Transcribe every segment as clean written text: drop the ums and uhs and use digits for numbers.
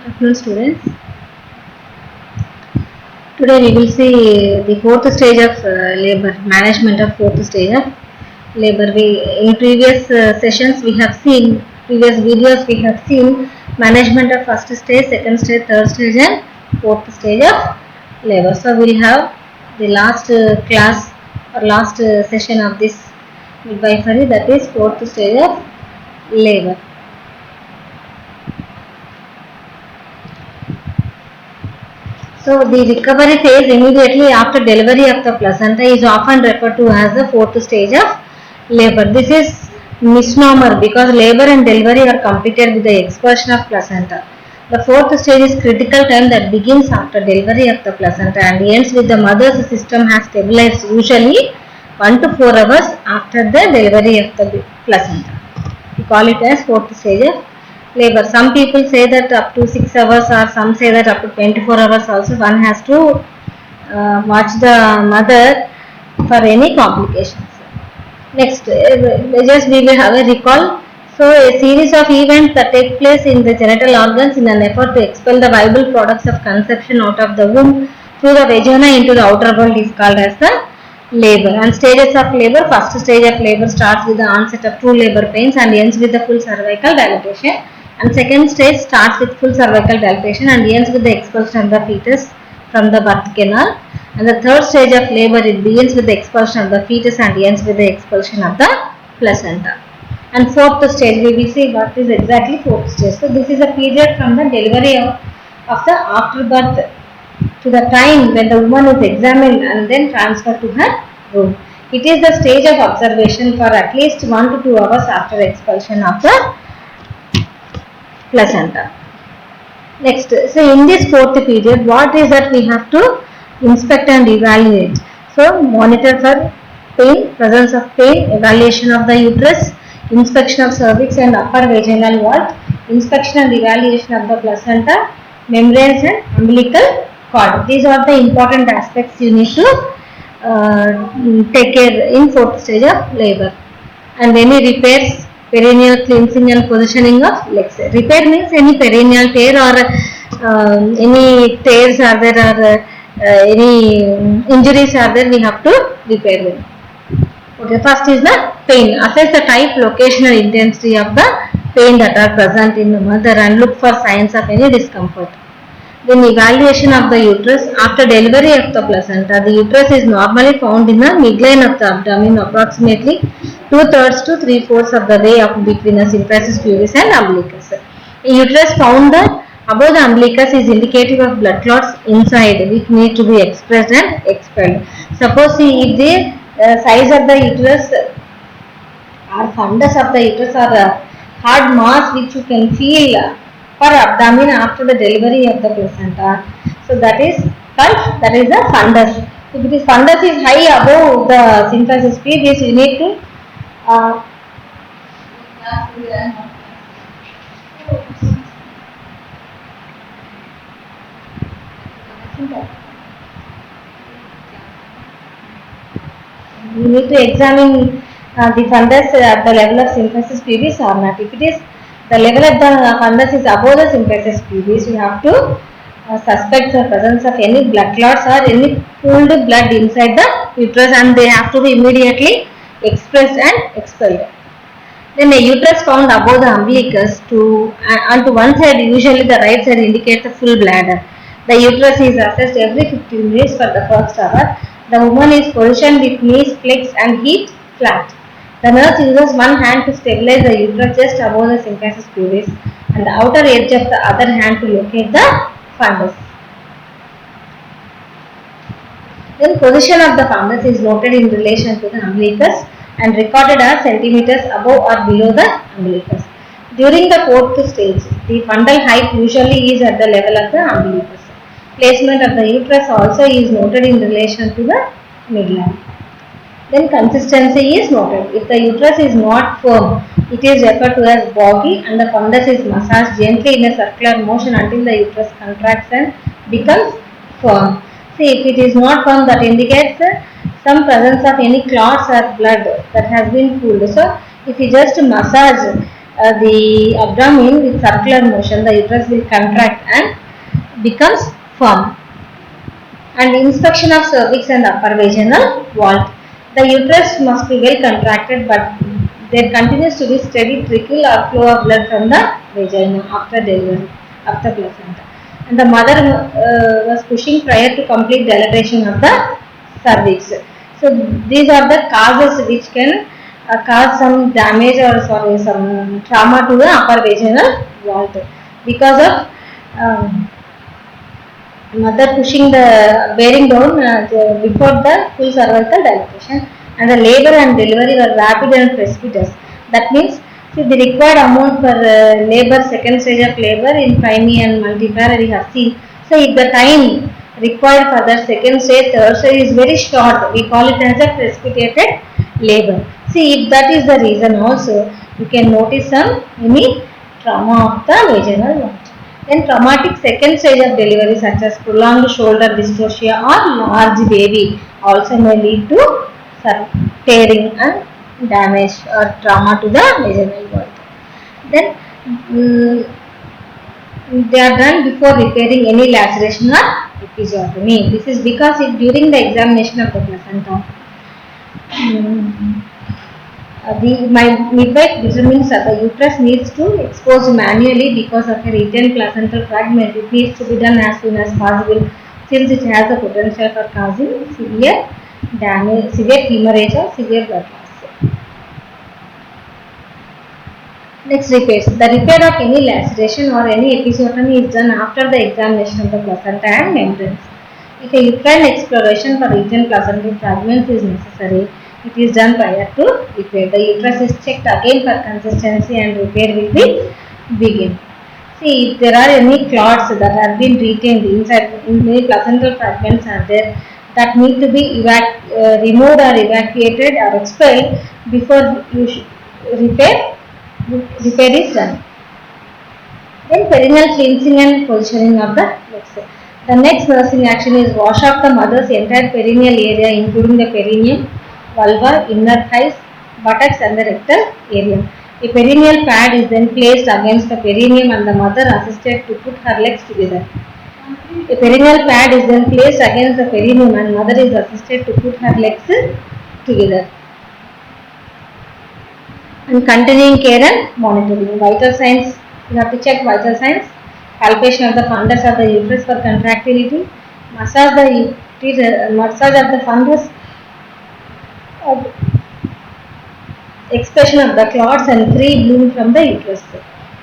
Afternoon, students. Today we will see the fourth stage of labor, management of fourth stage of labor. We in previous sessions we have seen, previous videos we have seen management of first stage, second stage, third stage and fourth stage of labor. So we will have the last class or last session of this midwifery, that is fourth stage of labor. So the recovery phase immediately after delivery of the placenta is often referred to as the fourth stage of labor. This is misnomer because labor and delivery are completed with the expulsion of placenta. The fourth stage is critical time that begins after delivery of the placenta and ends with the mother's system has stabilized, usually 1 to 4 hours after the delivery of the placenta. We call it as fourth stage of labor. Some people say that up to 6 hours, or some say that up to 24 hours also one has to watch the mother for any complications. Next, just we will have a recall. So a series of events that take place in the genital organs in an effort to expel the viable products of conception out of the womb through the vagina into the outer world is called as the labor. And stages of labor: first stage of labor starts with the onset of true labor pains and ends with the full cervical dilatation, and second stage starts with full cervical dilatation and ends with the expulsion of the fetus from the birth canal, and the third stage of labor, it begins with the expulsion of the fetus and ends with the expulsion of the placenta. And fourth stage, we will see what is exactly fourth stage. So this is a period from the delivery of the afterbirth to the time when the woman is examined and then transferred to her room. It is the stage of observation for at least 1 to 2 hours after expulsion of the placenta. Next, so in this fourth period, what is that we have to inspect and evaluate? So monitor for pain, presence of pain, evaluation of the uterus, inspection of cervix and upper vaginal wall, inspection and evaluation of the placenta, membranes and umbilical cord. These are the important aspects you need to take care in fourth stage of labor. And any repairs, perineal cleansing and positioning of legs. Repair means any perineal tear or any tears are there, or any injuries are there, we have to repair them. Okay, first is the pain. Assess the type, location and intensity of the pain that are present in the mother and look for signs of any discomfort. Then evaluation of the uterus. After delivery of the placenta, the uterus is normally found in the midline of the abdomen, approximately 2/3 to 3/4 of the way up between the symphysis pubis and umbilicus. A uterus found above the umbilicus is indicative of blood clots inside, which need to be expressed and expelled. Suppose if the size of the uterus or fundus of the uterus or hard mass which you can feel for abdomen after the delivery of the placenta, so that is called, that is the fundus. If this fundus is high above the symphysis pubis, you need to you need to examine the fundus at the level of symphysis pubis or not. If it is the level of the fundus is above the symphysis pubis, you have to suspect the presence of any blood clots or any pooled blood inside the uterus, and they have to be immediately expressed and expelled. Then a uterus found above the umbilicus onto one side, usually the right side, indicates the full bladder. The uterus is assessed every 15 minutes for the first hour. The woman is positioned with knees flexed and feet flat. The nurse uses one hand to stabilize the uterus just above the symphysis pubis and the outer edge of the other hand to locate the fundus. Then position of the fundus is noted in relation to the umbilicus and recorded as centimeters above or below the umbilicus. During the fourth stage, the fundal height usually is at the level of the umbilicus. Placement of the uterus also is noted in relation to the midline. Then consistency is noted. If the uterus is not firm, it is referred to as boggy, and the fundus is massaged gently in a circular motion until the uterus contracts and becomes firm. See, if it is not firm, that indicates some presence of any clots or blood that has been pooled. So, if you just massage the abdomen with circular motion, the uterus will contract and becomes firm. And inspection of cervix and upper vaginal vault. The uterus must be well contracted, but there continues to be steady trickle or flow of blood from the vagina after delivery, after placenta. And the mother was pushing prior to complete dilatation of the cervix. So these are the causes which can cause some damage or some trauma to the upper vaginal vault because of mother pushing the bearing down before the full cervical dilatation, and the labor and delivery were rapid and precipitous. That means see, the required amount for labor, second stage of labor in primary and multipare we have seen. So if the time required for the second stage, third stage is very short, we call it as a precipitated labor. See, if that is the reason also, you can notice some any trauma of the vaginal vault. Then traumatic second stage of delivery such as prolonged shoulder dystocia or large baby also may lead to tearing and damage or trauma to the vaginal vault. Then they are done before repairing any laceration or episiotomy. This is because during the examination of the placenta, my midwife determines that the uterus needs to expose manually because of a retained placental fragment. It needs to be done as soon as possible since it has the potential for causing severe damage, severe hemorrhage or severe blood loss. Next, repairs. The repair of any laceration or any episiotomy is done after the examination of the placenta and membranes. If a uterine exploration for retained placental fragments is necessary, it is done prior to repair. The uterus is checked again for consistency and repair will be begin. See, if there are any clots that have been retained inside, many placental fragments are there that need to be removed or evacuated or expelled before you repair is done. Then perineal cleansing and positioning of the legs. The next nursing action is wash off the mother's entire perineal area including the perineum, vulva, inner thighs, buttocks and the rectal area. A perineal pad is then placed against the perineum and the mother assisted to put her legs together. A perineal pad is then placed against the perineum and mother is assisted to put her legs together. And continuing care and monitoring. Vital signs, you have to check vital signs. Palpation of the fundus of the uterus for contractility. Massage of the fundus. Expression of the clots and free bloom from the uterus.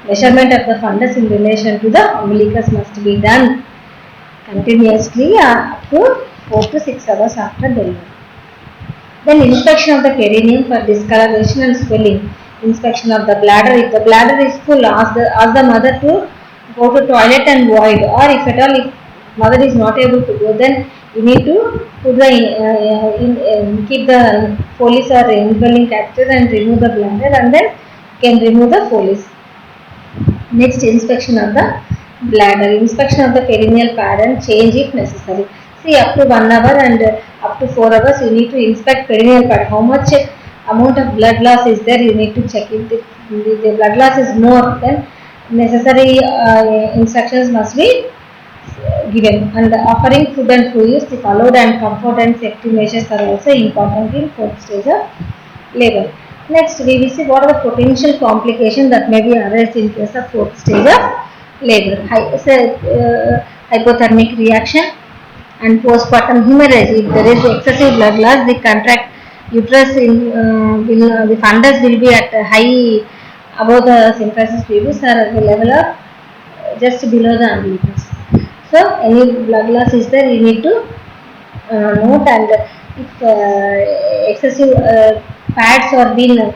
Measurement of the fundus in relation to the umbilicus must be done continuously up to 4 to 6 hours after delivery. Then inspection of the perineum for discoloration and swelling. Inspection of the bladder. If the bladder is full, ask the mother to go to toilet and void, or if at all if mother is not able to go, then you need to put keep the Foley's or indwelling catheter and remove the bladder, and then can remove the Foley's. Next, inspection of the bladder. Inspection of the perineal pad and change if necessary. See, up to 1 hour and up to 4 hours you need to inspect perineal pad. How much amount of blood loss is there, you need to check. If the blood loss is more, then necessary instructions must be given. And offering food and fluids, if allowed, and comfort and safety measures are also important in 4th stage of labor. Next, we will see what are the potential complications that may be arise in case of 4th stage of labor. Hypothermic reaction and postpartum hemorrhage. If there is excessive blood loss, the contract uterus the fundus will be at high above the symphysis pubis or at the level of just below the umbilicus. So any blood loss is there, you need to note, and if excessive pads are been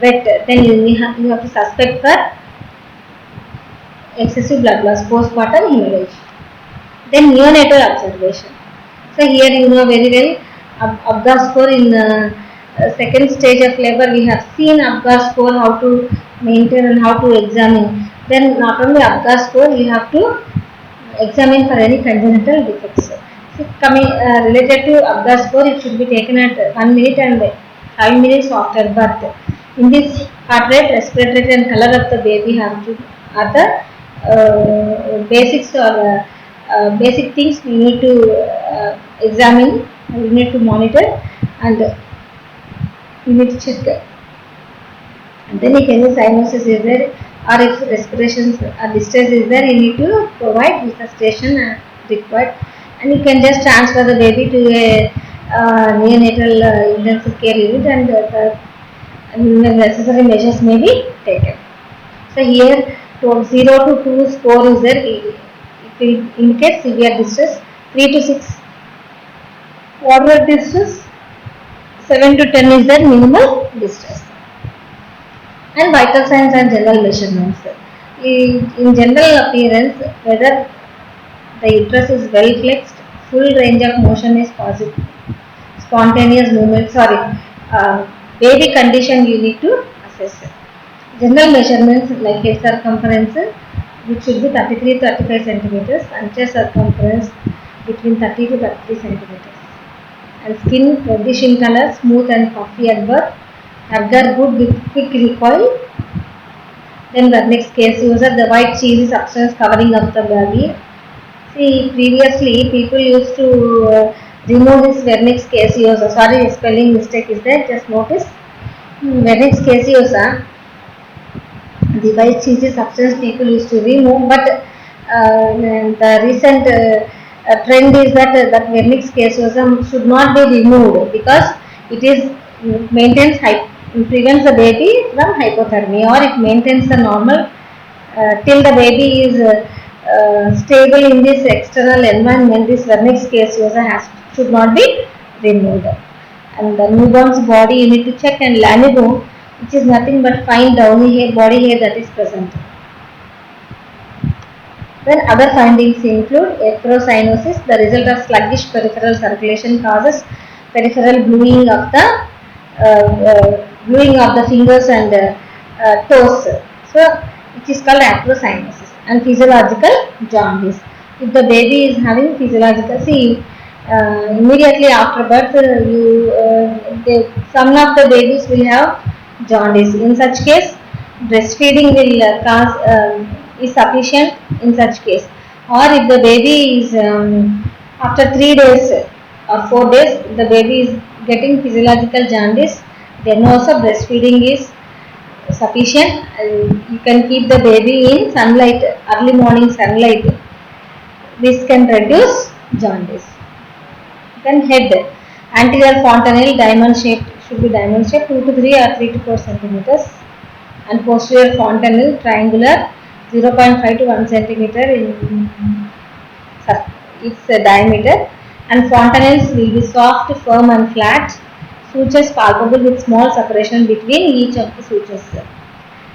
wet, then you have to suspect for excessive blood loss, postpartum hemorrhage. Then neonatal observation. So here you know very well Apgar score in second stage of labor. We have seen Apgar score, how to maintain and how to examine. Then not only Apgar score, you have to examine for any congenital defects. So coming related to Apgar score, it should be taken at 1 minute and 5 minutes after birth. In this Heart rate, respiratory rate and color of the baby have to are the basics or basic things we need to examine, we need to monitor, and we need to check. And then if any cyanosis is there or if respiration distress is there, you need to provide resuscitation required, and you can just transfer the baby to a neonatal intensive care unit, and the necessary measures may be taken. So here 0 to 2 score is there, it will indicate severe distress. 3 to 6 moderate distress. 7 to 10 is there minimal distress. And vital signs and general measurements. In general appearance, whether the uterus is well flexed, full range of motion is possible, spontaneous movement, baby condition you need to assess. General measurements like head circumference, which should be 33-35 centimeters, and chest circumference between 30 to 33 centimeters. And skin reddish in color, smooth and puffy at birth, agar good with quick recoil. Then the next case user, the white cheesy substance covering up the baby. See, previously people used to remove this vernix caseosa. Sorry, spelling mistake is there. Just notice vernix caseosa. The white cheesy substance people used to remove, but the recent trend is that that vernix caseosa should not be removed because it is maintains prevents the baby from hypothermia, or it maintains the normal till the baby is stable in this external environment. This vernix caseosa should not be removed. And the newborn's body you need to check, and lanugo, which is nothing but fine downy hair, body hair that is present. Then other findings include ectrocyanosis, the result of sluggish peripheral circulation causes peripheral bluing of the fingers and toes. So it is called ectrocyanosis. And physiological jaundice. If the baby is having physiological, immediately after birth, some of the babies will have jaundice. In such case, breastfeeding will is sufficient in such case. Or if the baby is after 3 days or 4 days, the baby is getting physiological jaundice, then also breastfeeding is sufficient. You can keep the baby in sunlight, early morning sunlight. This can reduce jaundice. Then head, anterior fontanelle diamond shaped, should be diamond shaped, 2 to 3 or 3 to 4 centimeters, and posterior fontanelle triangular, 0.5 to 1 centimeter in its diameter, and fontanelles will be soft, firm and flat. Sutures palpable with small separation between each of the sutures.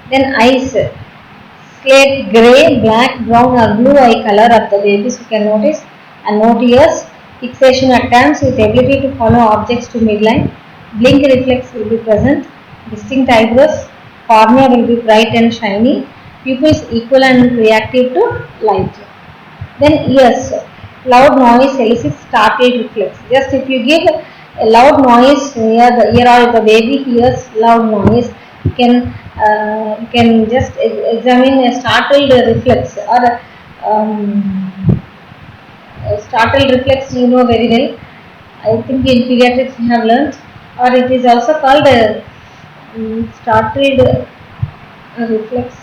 Then eyes, slate grey, black, brown or blue eye color of the babies you can notice, and no tears, fixation at times with ability to follow objects to midline, blink reflex will be present, distinct eyebrows, cornea will be bright and shiny, pupils equal and reactive to light. Then ears, loud noise elicits startled reflex. Just if you give a loud noise near the ear, or if the baby hears loud noise, you can just examine a startled reflex, or startled reflex you know very well. I think in pediatrics you have learnt, or it is also called startled reflex.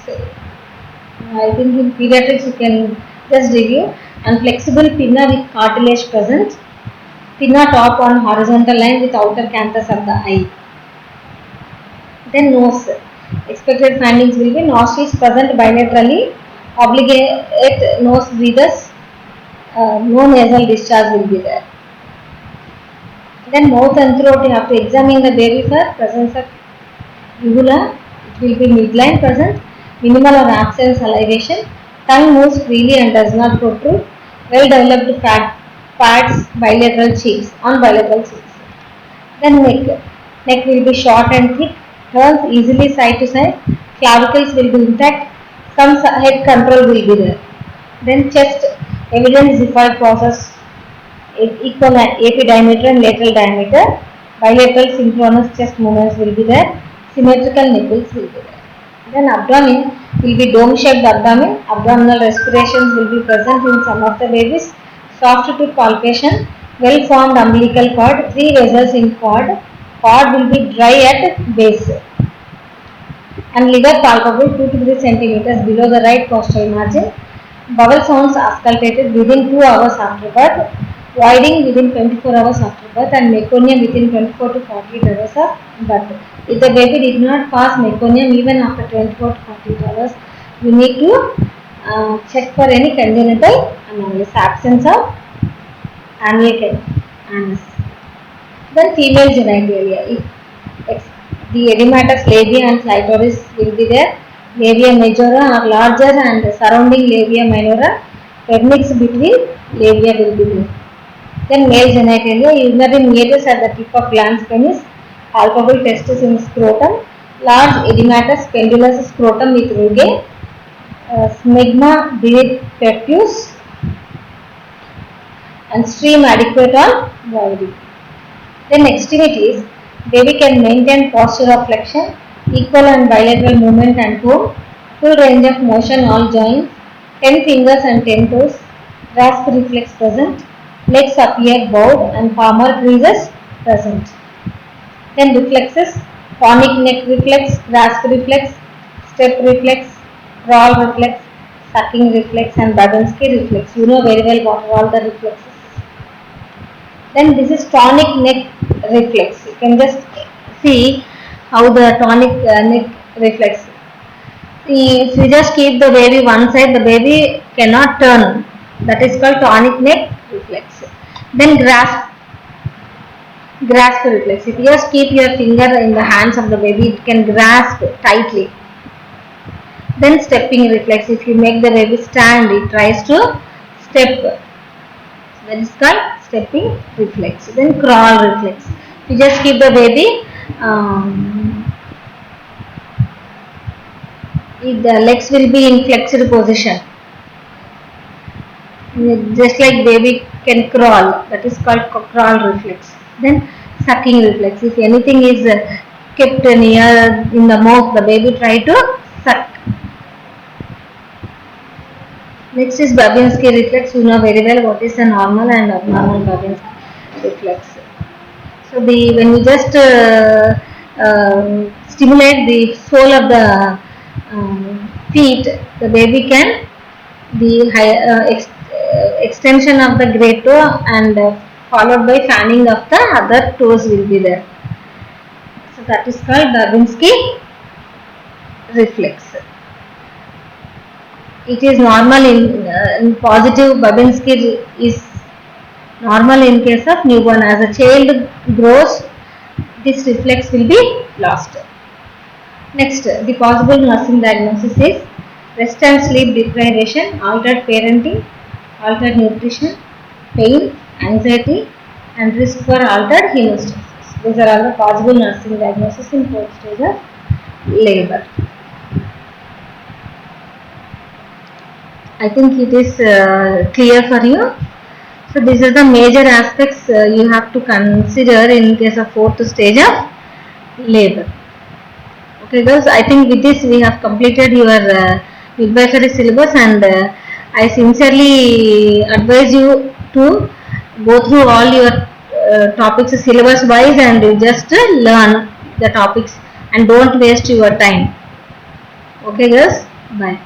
I think in pediatrics you can just review. And flexible pinna with cartilage present, pinna top on horizontal line with outer canthus of the eye. Then nose, expected findings will be nostrils present bilaterally, obligate nose breathers, no nasal discharge will be there. Then mouth and throat, you have to examine the baby for presence of uvula, it will be midline present, minimal or absent salivation, tongue moves freely and does not protrude, well developed fat pads bilateral cheeks, on bilateral cheeks. Then neck will be short and thick, turns easily side to side, clavicles will be intact, some head control will be there. Then chest, evident xiphoid process, equal AP diameter and lateral diameter, bilateral synchronous chest movements will be there, symmetrical nipples will be there. Then abdomen will be dome-shaped abdomen. Abdominal respirations will be present in some of the babies. Soft tooth palpation, well-formed umbilical cord, 3 vessels in cord. Cord will be dry at base. And liver palpable 2 to 3 centimeters below the right costal margin. Bowel sounds auscultated within 2 hours after birth. Voiding within 24 hours after birth and meconium within 24 to 48 hours of birth. If the baby did not pass meconium even after 24 to 48 hours, you need to check for any congenital anomaly, absence of amniotic anus. Then female genitalia. If the edematous labia and clitoris will be there. Labia majora are larger and surrounding labia minora. Vernix between labia will be there. Then male genitalia, urinary meatus at the tip of glans penis, palpable testis in scrotum, large edematous pendulous scrotum with rugae, smegma prepuce, and stream adequate on body. Then extremities, baby can maintain posture of flexion, equal and bilateral movement and tone, full range of motion all joints, 10 fingers and 10 toes, grasp reflex present, legs appear bowed and palmar creases present. Then reflexes, conic neck reflex, grasp reflex, step reflex, crawl reflex, sucking reflex and Babinski reflex. You know very well what are all the reflexes. Then this is tonic neck reflex. You can just see how the tonic neck reflex. If you just keep the baby one side, the baby cannot turn. That is called tonic neck reflex. Then grasp reflex. If you just keep your finger in the hands of the baby, it can grasp tightly. Then stepping reflex. If you make the baby stand, it tries to step. That is called stepping reflex. Then crawl reflex. You just keep the baby, the legs will be in flexed position. Just like baby can crawl, that is called crawl reflex. Then sucking reflex. If anything is kept near in the mouth, the baby try to suck. Next is Babinski reflex. You know very well what is a normal and abnormal Babinski reflex. So when you just stimulate the sole of the feet, the baby can extension of the great toe and followed by fanning of the other toes will be there. So that is called Babinski reflex. It is normal in positive. Babinski is normal in case of newborn. As a child grows, this reflex will be lost. Next, the possible nursing diagnosis is rest and sleep deprivation, altered parenting, altered nutrition, pain, anxiety, and risk for altered hemostasis. These are all the possible nursing diagnosis in 4th stage of labor. I think it is clear for you. So these are the major aspects you have to consider in case of 4th stage of labor. Okay girls, I think with this we have completed your midwifery syllabus, and I sincerely advise you to go through all your topics syllabus wise and just learn the topics and don't waste your time. Okay girls, bye.